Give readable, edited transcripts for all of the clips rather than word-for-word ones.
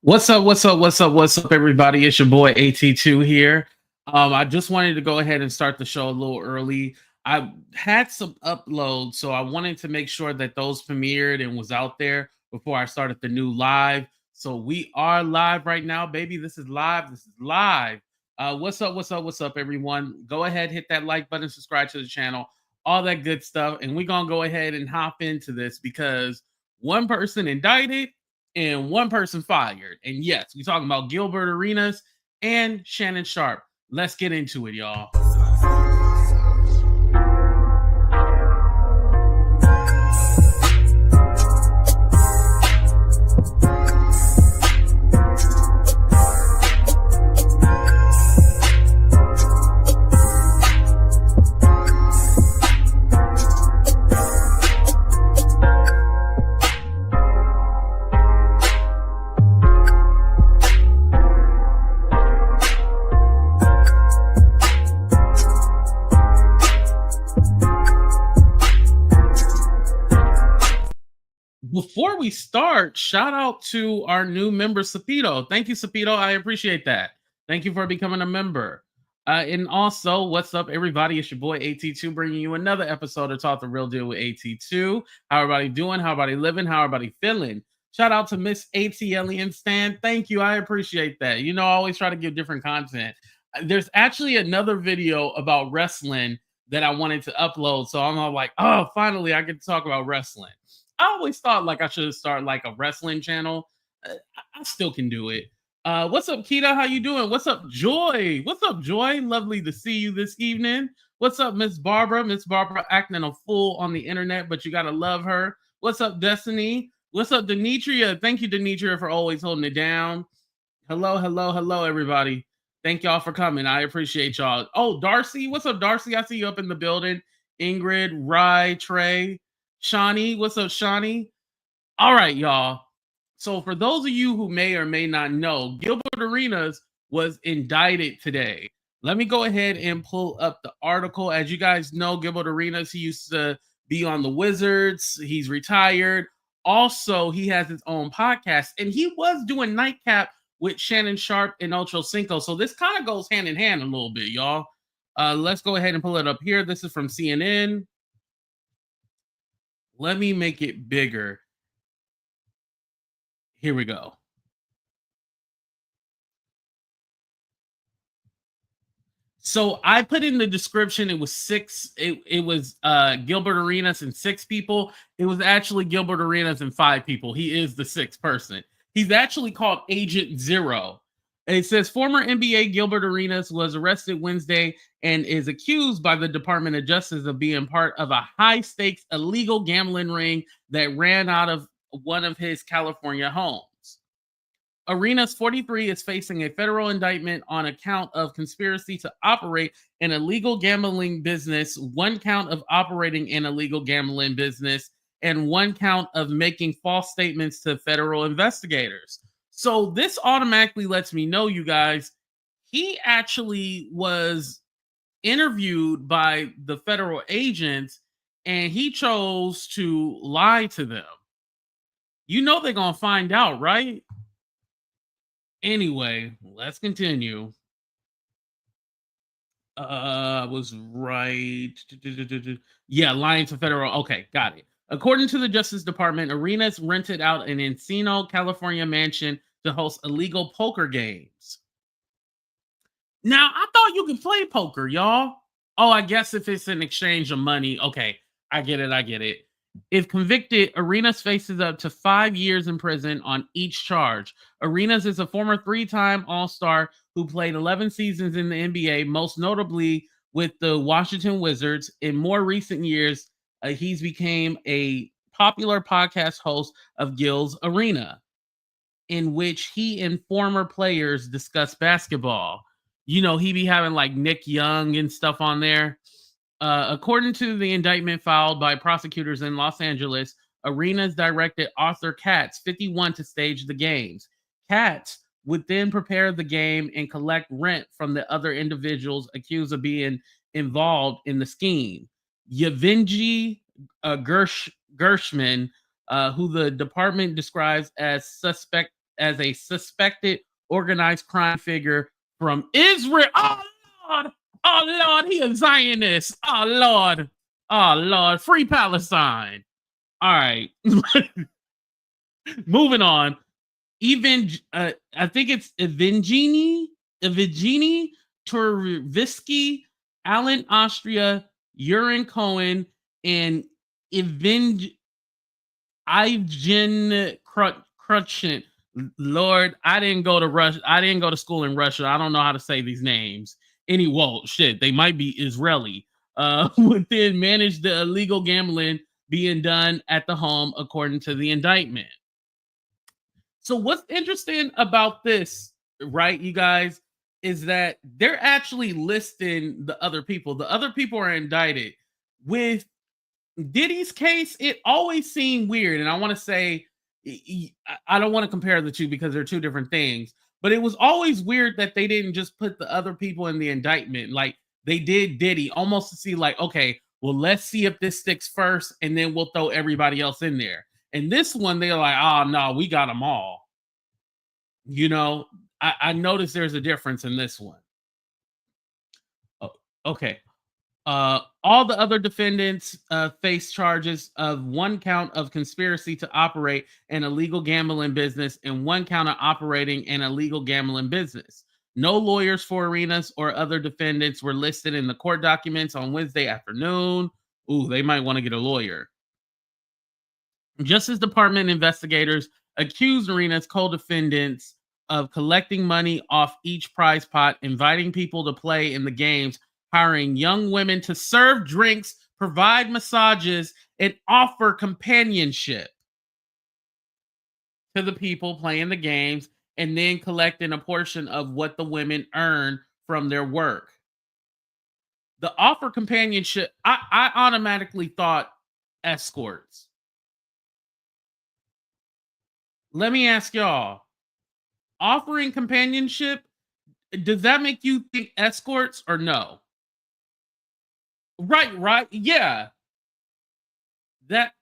What's up? What's up? What's up? What's up, everybody? It's your boy AT2 here. I just wanted to go ahead and start the show a little early. I had some uploads, so I wanted to make sure that those premiered and was out there before I started the new live. So we are live right now, baby. This is live. This is live. What's up? What's up? What's up, everyone? Go ahead, hit that like button, subscribe to the channel, all that good stuff. And we're gonna go ahead and hop into this because one person indicted and one person fired. And yes, we're talking about Gilbert Arenas and Shannon Sharpe. Let's get into it, y'all. Before we start, shout out to our new member, Sapito. Thank you, Sapito. I appreciate that. Thank you for becoming a member. And also, what's up, everybody? It's your boy AT2 bringing you another episode of Talk the Real Deal with AT2. How everybody doing? How everybody living? How everybody feeling? Shout out to Miss ATLian Stan. Thank you. I appreciate that. You know, I always try to give different content. There's actually another video about wrestling that I wanted to upload. So I'm all like, oh, finally, I get to talk about wrestling. I always thought like I should start like a wrestling channel. I still can do it. What's up, Keita? How you doing? What's up, Joy? What's up, Joy? Lovely to see you this evening. What's up, Miss Barbara? Miss Barbara acting a fool on the internet, but you gotta love her. What's up, Destiny? What's up, Denitria? Thank you, Denitria, for always holding it down. Hello, hello, hello, everybody. Thank y'all for coming. I appreciate y'all. Oh, Darcy, what's up, Darcy? I see you up in the building. Ingrid, Rye, Trey. Shawnee, what's up, Shawnee? All right, y'all. So for those of you who may or may not know, Gilbert Arenas was indicted today. Let me go ahead and pull up the article. As you guys know, Gilbert Arenas, he used to be on the Wizards. He's retired. Also, he has his own podcast, and he was doing Nightcap with Shannon Sharpe and Ocho Cinco. So this kind of goes hand in hand a little bit, y'all. Let's go ahead and pull it up here. This is from CNN. Let me make it bigger. Here we go. So I put in the description, it was six. It was Gilbert Arenas and six people. It was actually Gilbert Arenas and five people. He is the sixth person. He's actually called Agent Zero. It says former NBA Gilbert Arenas was arrested Wednesday and is accused by the Department of Justice of being part of a high-stakes illegal gambling ring that ran out of one of his California homes. Arenas, 43, is facing a federal indictment on account of conspiracy to operate an illegal gambling business, one count of operating an illegal gambling business, and one count of making false statements to federal investigators. So this automatically lets me know, you guys, he actually was interviewed by the federal agents and he chose to lie to them. You know they're going to find out, right? Anyway, let's continue. Was right. Yeah, lying to federal. Okay, got it. According to the Justice Department, Arenas rented out an Encino, California mansion to host illegal poker games. Now, I thought you could play poker, y'all. Oh, I guess if it's an exchange of money. Okay, I get it. I get it. If convicted, Arenas faces up to 5 years in prison on each charge. Arenas is a former three-time All-Star who played 11 seasons in the NBA, most notably with the Washington Wizards. In more recent years, he's became a popular podcast host of Gil's Arena, in which he and former players discuss basketball. You know, he be having like Nick Young and stuff on there. According to the indictment filed by prosecutors in Los Angeles, Arenas directed Arthur Katz, 51, to stage the games. Katz would then prepare the game and collect rent from the other individuals accused of being involved in the scheme. Yevgeny Gershman, who the department describes as suspect as a suspected organized crime figure from Israel. Lord, oh Lord, he a Zionist. Oh Lord, free Palestine. All right, moving on. Even I think it's Evgeny Turvisky, Alan Austria, Urin Cohen, and Evgen Ivan Krutchin. Lord, I didn't go to Russia. I didn't go to school in Russia. I don't know how to say these names. Well, shit, they might be Israeli. Would then manage the illegal gambling being done at the home, according to the indictment. So what's interesting about this, right, you guys, is that they're actually listing the other people. The other people are indicted. With Diddy's case, it always seemed weird. And I want to say, I don't want to compare the two because they're two different things, but it was always weird that they didn't just put the other people in the indictment like they did Diddy, almost to see, like, okay, well, let's see if this sticks first, and then we'll throw everybody else in there. And this one, they're like, oh, no, we got them all. You know, I noticed there's a difference in this one. Oh, okay. All the other defendants face charges of one count of conspiracy to operate an illegal gambling business and one count of operating an illegal gambling business. No lawyers for Arenas or other defendants were listed in the court documents on Wednesday afternoon. Ooh, they might want to get a lawyer. Justice Department investigators accused Arenas co-defendants of collecting money off each prize pot, inviting people to play in the games, hiring young women to serve drinks, provide massages, and offer companionship to the people playing the games, and then collecting a portion of what the women earn from their work. The offer companionship, I automatically thought escorts. Let me ask y'all, offering companionship, does that make you think escorts or no? Right, yeah. That,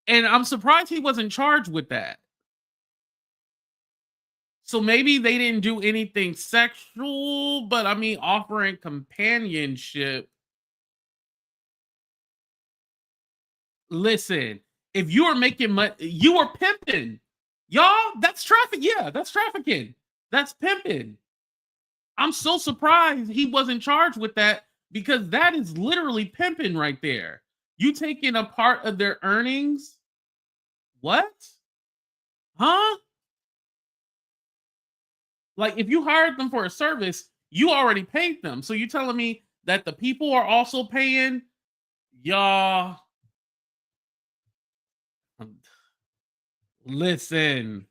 and I'm surprised he wasn't charged with that. So maybe they didn't do anything sexual, but I mean, offering companionship. Listen, if you are making money, you are pimping. Y'all, that's traffic. Yeah, that's trafficking. That's pimping. I'm so surprised he wasn't charged with that because that is literally pimping right there. You taking a part of their earnings? What? Huh? Like, if you hired them for a service, you already paid them. So you telling me that the people are also paying? Y'all, listen.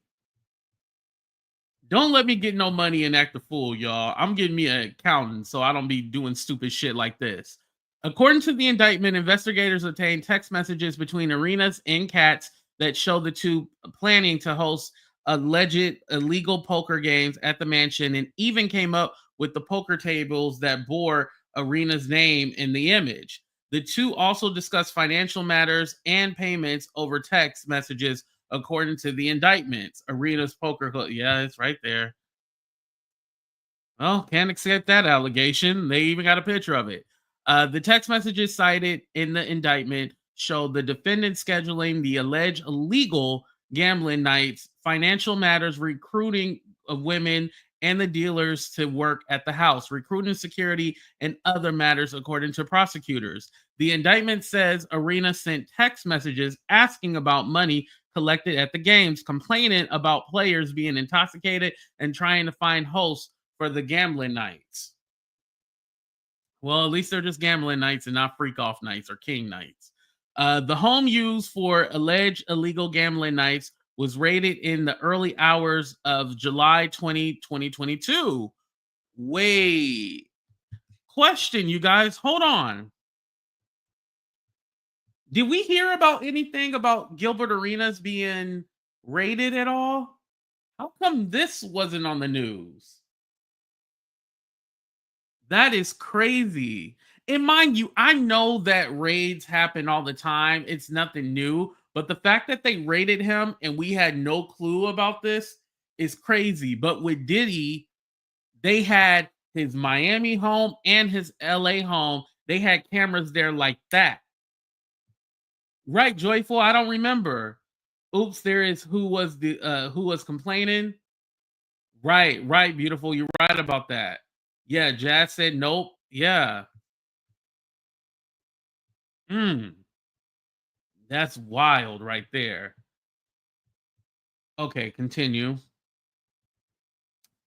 Don't let me get no money and act a fool, y'all. I'm getting me an accountant so I don't be doing stupid shit like this. According to the indictment, investigators obtained text messages between Arenas and Katz that show the two planning to host alleged illegal poker games at the mansion, and even came up with the poker tables that bore Arenas' name in the image. The two also discussed financial matters and payments over text messages, according to the indictments. Arenas Poker Club. Yeah, it's right there. Well, can't accept that allegation. They even got a picture of it. The text messages cited in the indictment show the defendant scheduling the alleged illegal gambling nights, financial matters, recruiting of women and the dealers to work at the house, recruiting security, and other matters, according to prosecutors. The indictment says Arena sent text messages asking about money collected at the games, complaining about players being intoxicated and trying to find hosts for the gambling nights. Well, at least they're just gambling nights and not freak off nights or king nights. The home used for alleged illegal gambling nights was raided in the early hours of July 2022. Wait. Question, you guys. Hold on. Did we hear about anything about Gilbert Arenas being raided at all? How come this wasn't on the news? That is crazy. And mind you, I know that raids happen all the time. It's nothing new. But the fact that they raided him and we had no clue about this is crazy. But with Diddy, they had his Miami home and his LA home. They had cameras there like that. Right, Joyful. I don't remember. Oops, there is who was complaining. Right, right, beautiful. You're right about that. Yeah, Jazz said nope. Yeah. Mm, that's wild right there. Okay, continue.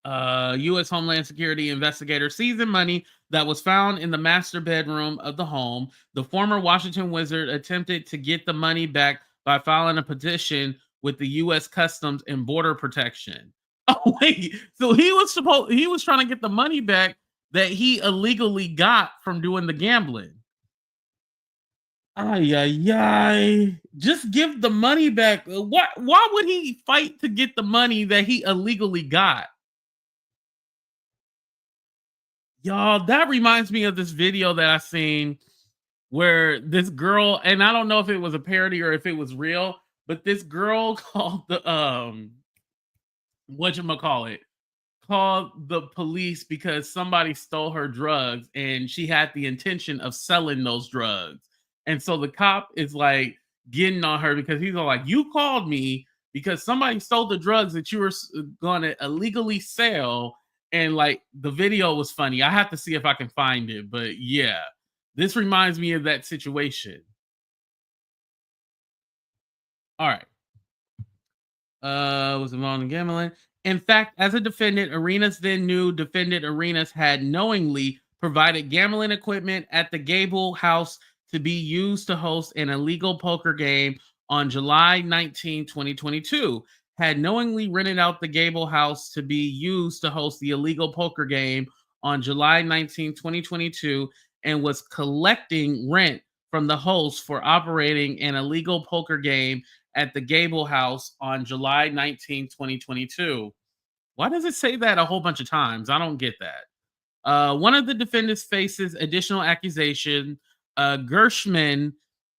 U.S. Homeland Security investigator seizing money that was found in the master bedroom of the home. The former Washington Wizard attempted to get the money back by filing a petition with the U.S. Customs and Border Protection. Oh wait, so he was trying to get the money back that he illegally got from doing the gambling. Ay ay ay! Just give the money back. What? Why would he fight to get the money that he illegally got? Y'all, that reminds me of this video that I seen where this girl, and I don't know if it was a parody or if it was real, but this girl called the whatchamacallit, called the police because somebody stole her drugs and she had the intention of selling those drugs. And so the cop is like getting on her because he's all like, you called me because somebody stole the drugs that you were going to illegally sell. And like the video was funny. I have to see if I can find it. But yeah, this reminds me of that situation. All right. Was involved in gambling. In fact, as a defendant, Arenas then knew defendant Arenas had knowingly provided gambling equipment at the Gable House to be used to host an illegal poker game on July 19, 2022. Had knowingly rented out the Gable House to be used to host the illegal poker game on July 19, 2022, and was collecting rent from the host for operating an illegal poker game at the Gable House on July 19, 2022. Why does it say that a whole bunch of times? I don't get that. One of the defendants faces additional accusation. Gershman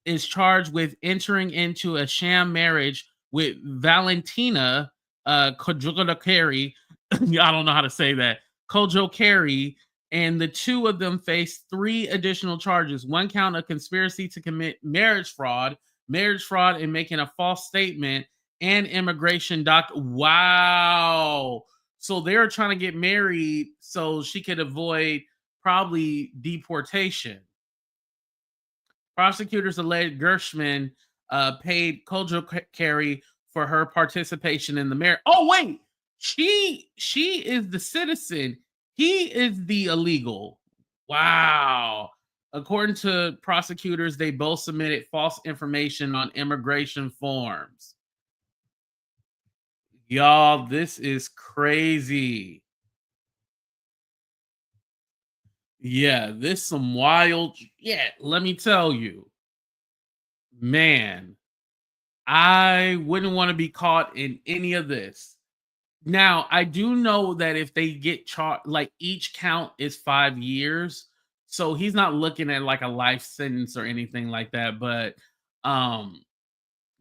is charged with entering into a sham marriage with Valentina Kojokari. I don't know how to say that. Kojokari, and the two of them face 3 additional charges. 1 count of conspiracy to commit marriage fraud and making a false statement, and immigration Wow. So they're trying to get married so she could avoid probably deportation. Prosecutors allege Gershman paid Kojo Carey for her participation in the marriage. Oh wait, she is the citizen. He is the illegal. Wow. According to prosecutors, they both submitted false information on immigration forms. Y'all, this is crazy. Yeah, this some wild. Yeah, let me tell you, man, I wouldn't want to be caught in any of this. Now, I do know that if they get charged, like each count is 5 years. So he's not looking at like a life sentence or anything like that. But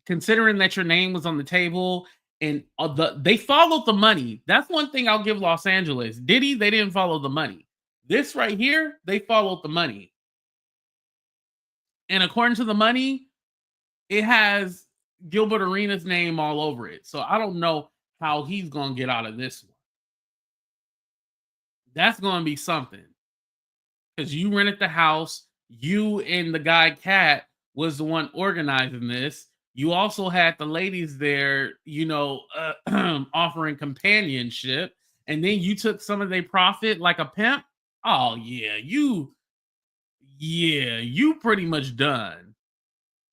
considering that your name was on the table and they followed the money. That's one thing I'll give Los Angeles. Diddy, they didn't follow the money. This right here, they followed the money. And according to the money, it has Gilbert Arenas' name all over it. So I don't know how he's going to get out of this one. That's going to be something. Because you rented the house. You and the guy Cat was the one organizing this. You also had the ladies there, offering companionship. And then you took some of their profit like a pimp. Oh, yeah. You pretty much done.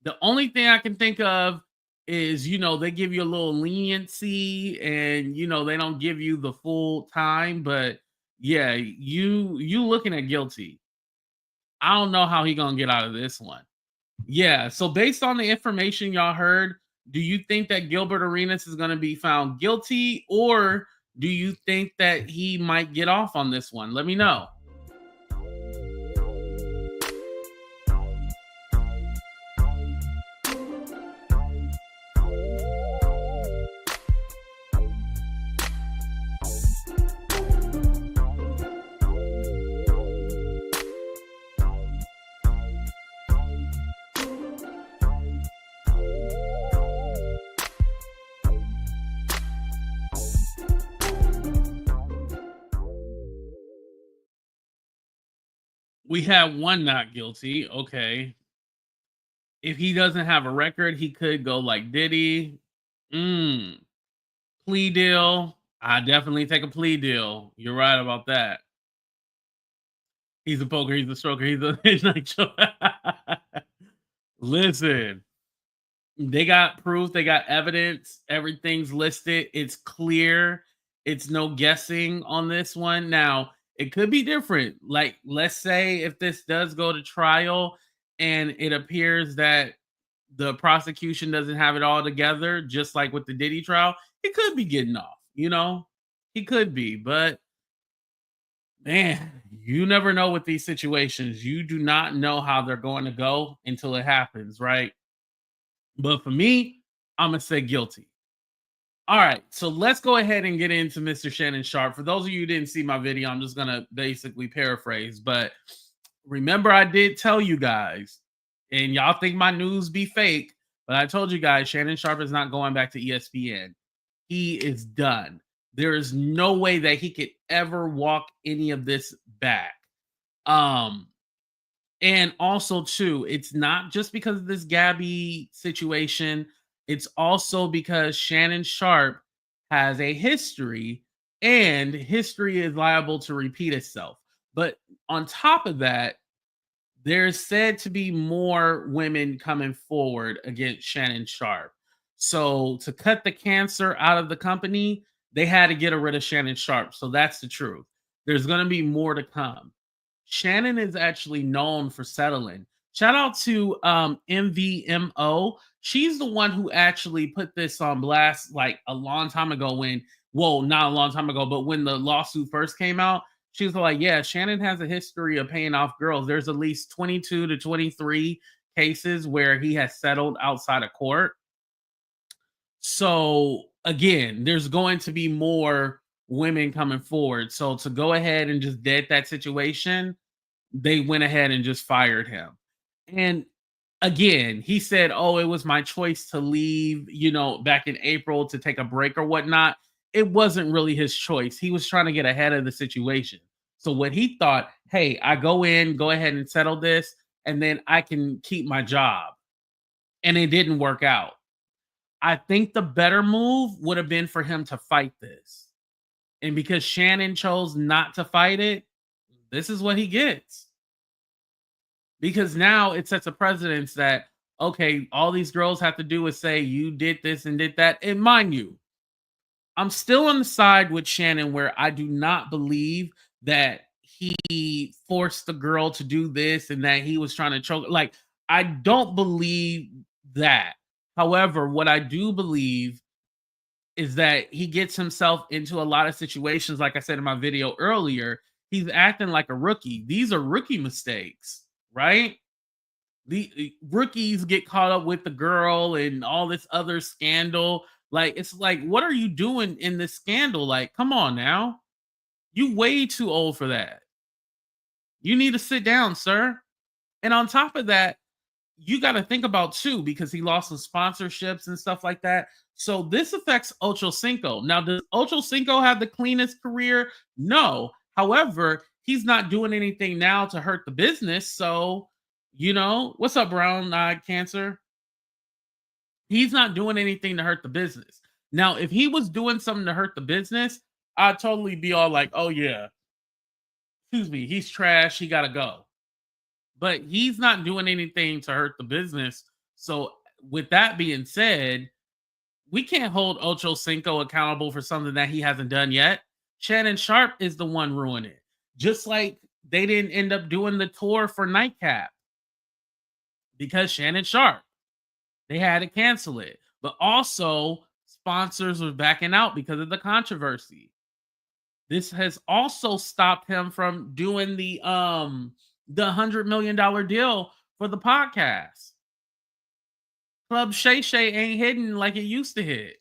The only thing I can think of is, they give you a little leniency and, they don't give you the full time. But yeah, you looking at guilty. I don't know how he gonna get out of this one. Yeah, so based on the information y'all heard, do you think that Gilbert Arenas is gonna be found guilty, or do you think that he might get off on this one? Let me know. We have one not guilty. Okay. If he doesn't have a record, he could go like Diddy. Mm, plea deal. I definitely take a plea deal. You're right about that. He's a poker. He's a stroker. He's a midnight show. Listen, they got proof. They got evidence. Everything's listed. It's clear. It's no guessing on this one. Now, it could be different. Like, let's say if this does go to trial and it appears that the prosecution doesn't have it all together, just like with the Diddy trial, he could be getting off, He could be, but man, you never know with these situations. You do not know how they're going to go until it happens, right? But for me, I'm gonna say guilty. All right, so let's go ahead and get into Mr. Shannon Sharpe. For those of you who didn't see my video, I'm just gonna basically paraphrase. But remember, I did tell you guys, and y'all think my news be fake, but I told you guys Shannon Sharpe is not going back to ESPN. He is done. There is no way that he could ever walk any of this back. Um, and also, too, it's not just because of this Gabby situation. It's also because Shannon Sharpe has a history, and history is liable to repeat itself. But on top of that, there's said to be more women coming forward against Shannon Sharpe. So to cut the cancer out of the company, they had to get rid of Shannon Sharpe. So that's the truth. There's going to be more to come. Shannon is actually known for settling. Shout out to MVMO. She's the one who actually put this on blast like a long time ago well, not a long time ago, but when the lawsuit first came out, she was like, yeah, Shannon has a history of paying off girls. There's at least 22 to 23 cases where he has settled outside of court. So again, there's going to be more women coming forward. So to go ahead and just dead that situation, they went ahead and just fired him. And again, he said, oh, it was my choice to leave, back in April to take a break or whatnot. It wasn't really his choice. He was trying to get ahead of the situation. So what he thought, hey, I go ahead and settle this, and then I can keep my job. And it didn't work out. I think the better move would have been for him to fight this. And because Shannon chose not to fight it, this is what he gets. Because now it sets a precedence that, okay, all these girls have to do is say, you did this and did that. And mind you, I'm still on the side with Shannon where I do not believe that he forced the girl to do this and that he was trying to choke. Like, I don't believe that. However, what I do believe is that he gets himself into a lot of situations. Like I said in my video earlier, he's acting like a rookie. These are rookie mistakes, right? The rookies get caught up with the girl and all this other scandal. Like, it's like, what are you doing in this scandal? Like, come on now. You way too old for that. You need to sit down, sir. And on top of that, you got to think about too, because he lost some sponsorships and stuff like that. So this affects Ocho Cinco. Now, does Ocho Cinco have the cleanest career? No. However, he's not doing anything now to hurt the business. So, what's up, brown eyed cancer? He's not doing anything to hurt the business. Now, if he was doing something to hurt the business, I'd totally be all like, oh, yeah, excuse me, he's trash. He got to go. But he's not doing anything to hurt the business. So, with that being said, we can't hold Ocho Cinco accountable for something that he hasn't done yet. Shannon Sharpe is the one ruining it. Just like they didn't end up doing the tour for Nightcap because Shannon Sharpe. They had to cancel it. But also, sponsors were backing out because of the controversy. This has also stopped him from doing the $100 million deal for the podcast. Club Shay Shay ain't hitting like it used to hit.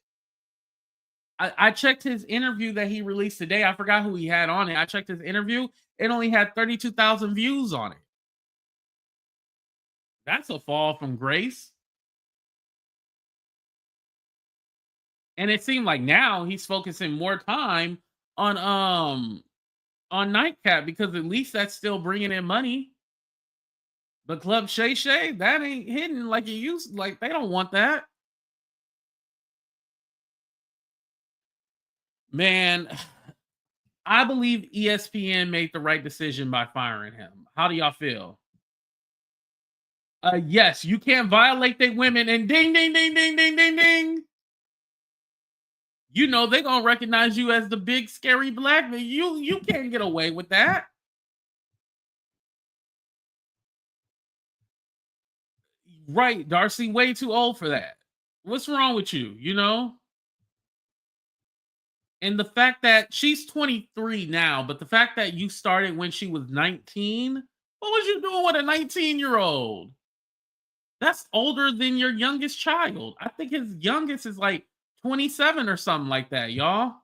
I checked his interview that he released today. I forgot who he had on it. I checked his interview. It only had 32,000 views on it. That's a fall from grace. And it seemed like now he's focusing more time on Nightcap because at least that's still bringing in money. But Club Shay Shay, that ain't hidden like it used. Like they don't want that. Man, I believe ESPN made the right decision by firing him. How do y'all feel? Yes, you can't violate their women and ding, ding, ding, ding, ding, ding, ding. You know they're gonna recognize you as the big scary black man. You can't get away with that. Right, Darcy, way too old for that. What's wrong with you? You know? And the fact that she's 23 now, but the fact that you started when she was 19, what was you doing with a 19-year-old? That's older than your youngest child. I think his youngest is like 27 or something like that, y'all.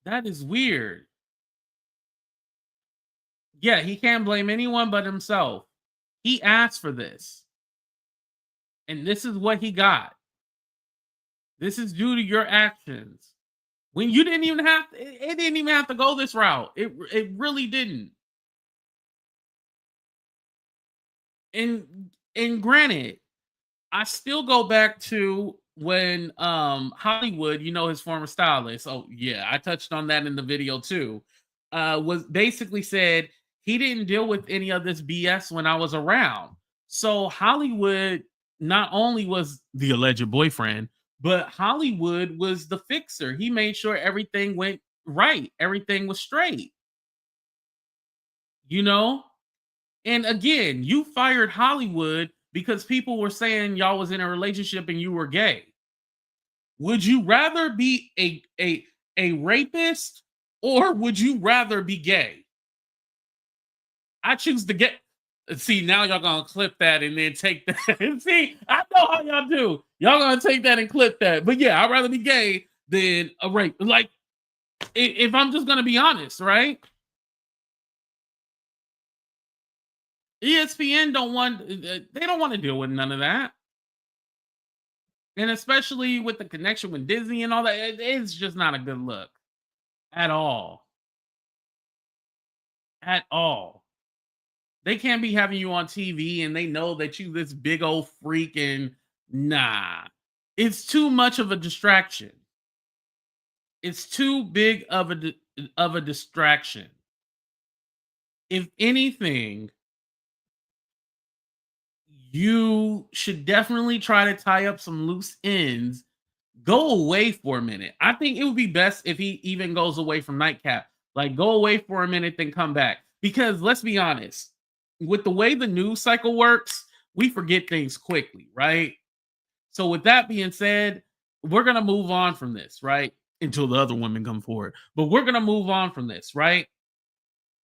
That is weird. Yeah, he can't blame anyone but himself. He asked for this, and this is what he got. This is due to your actions. When you didn't even have to, it didn't even have to go this route. It really didn't. And granted, I still go back to when Hollywood, you know, his former stylist. Oh yeah, I touched on that in the video too. Was basically said he didn't deal with any of this BS when I was around. So Hollywood not only was the alleged boyfriend, but Hollywood was the fixer. He made sure everything went right, everything was straight, you know? And again, you fired Hollywood because people were saying y'all was in a relationship and you were gay. Would you rather be a rapist or would you rather be gay? I choose to get. See, now y'all gonna clip that and then take that. See, I know how y'all do. Y'all gonna take that and clip that. But yeah, I'd rather be gay than a rape. Like, if I'm just gonna be honest, right? ESPN don't want. They don't want to deal with none of that. And especially with the connection with Disney and all that, it's just not a good look at all. At all. They can't be having you on TV and they know that you this big old freak and nah. It's too much of a distraction. It's too big of a distraction. If anything, you should definitely try to tie up some loose ends. Go away for a minute. I think it would be best if he even goes away from Nightcap. Like, go away for a minute, then come back. Because let's be honest, with the way the news cycle works, we forget things quickly, right? So, with that being said, we're going to move on from this, right? Until the other women come forward. But we're going to move on from this, right?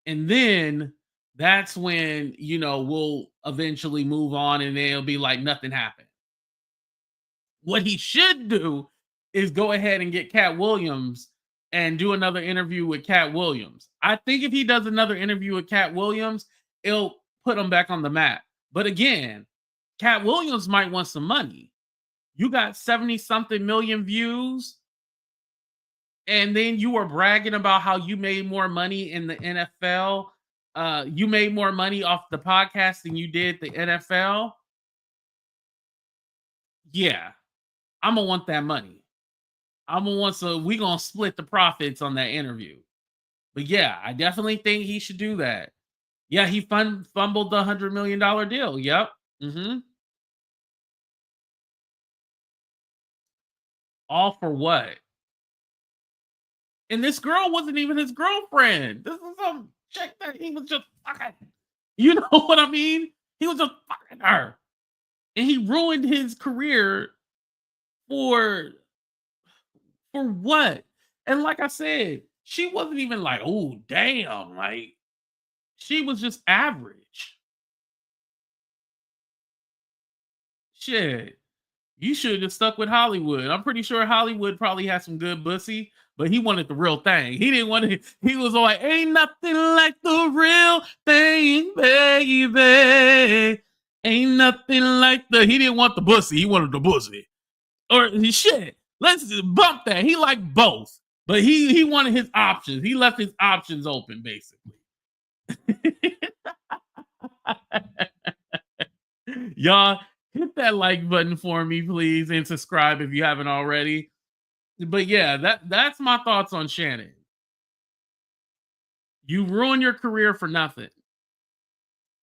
And then that's when, you know, we'll eventually move on and then it'll be like nothing happened. What he should do is go ahead and get Cat Williams and do another interview with Cat Williams. I think if he does another interview with Cat Williams, it'll put him back on the map. But again, Cat Williams might want some money. You got 70 something million views, and then you were bragging about how you made more money in the NFL. You made more money off the podcast than you did the NFL. Yeah, I'm gonna want that money. I'm gonna want we gonna split the profits on that interview. But yeah, I definitely think he should do that. Yeah, he fumbled the $100 million deal. Yep. All for what? And this girl wasn't even his girlfriend. This is some chick that he was just fucking. You know what I mean? He was just fucking her. And he ruined his career for what? And like I said, she wasn't even like, oh damn, like she was just average. Shit. You should have stuck with Hollywood. I'm pretty sure Hollywood probably had some good pussy, but he wanted the real thing. He didn't want to, he was like, ain't nothing like the real thing, baby. Ain't nothing like he didn't want the pussy. He wanted the pussy. Or shit. Let's bump that. He liked both, but he wanted his options. He left his options open, basically. Y'all hit that like button for me, please, and subscribe if you haven't already. But yeah, that's my thoughts on Shannon. You ruin your career for nothing.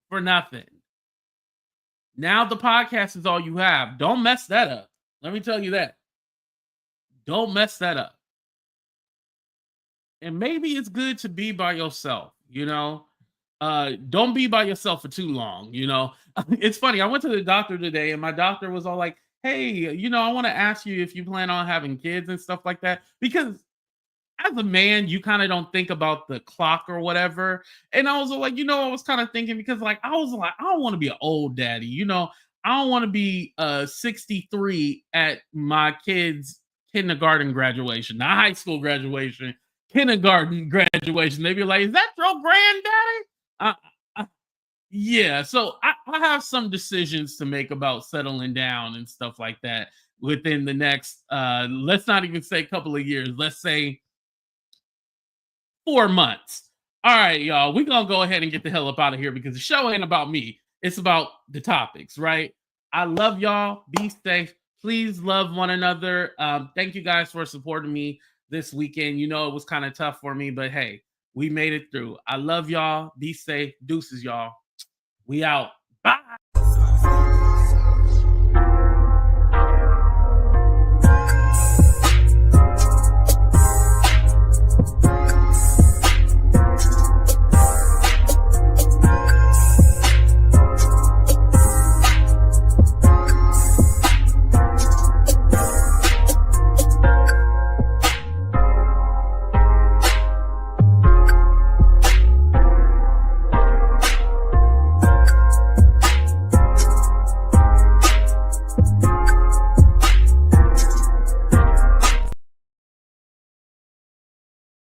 For nothing. Now the podcast is all you have. Don't mess that up. Let me tell you that. Don't mess that up. And maybe it's good to be by yourself, you know? Don't be by yourself for too long, you know? It's funny. I went to the doctor today and my doctor was all like, "Hey, I want to ask you if you plan on having kids and stuff like that." Because as a man, you kind of don't think about the clock or whatever. And I was like, I was kind of thinking because like I was like, I don't want to be an old daddy, I don't want to be 63 at my kids' kindergarten graduation, not high school graduation, kindergarten graduation. They'd be like, "Is that your granddaddy?" Uh, yeah, so I have some decisions to make about settling down and stuff like that within the next let's not even say couple of years, let's say 4 months. All right, y'all, we're gonna go ahead and get the hell up out of here because the show ain't about me. It's about the topics, right? I love y'all. Be safe. Please love one another. Thank you guys for supporting me this weekend. It was kind of tough for me, but hey, we made it through. I love y'all. Be safe. Deuces, y'all. We out. Bye.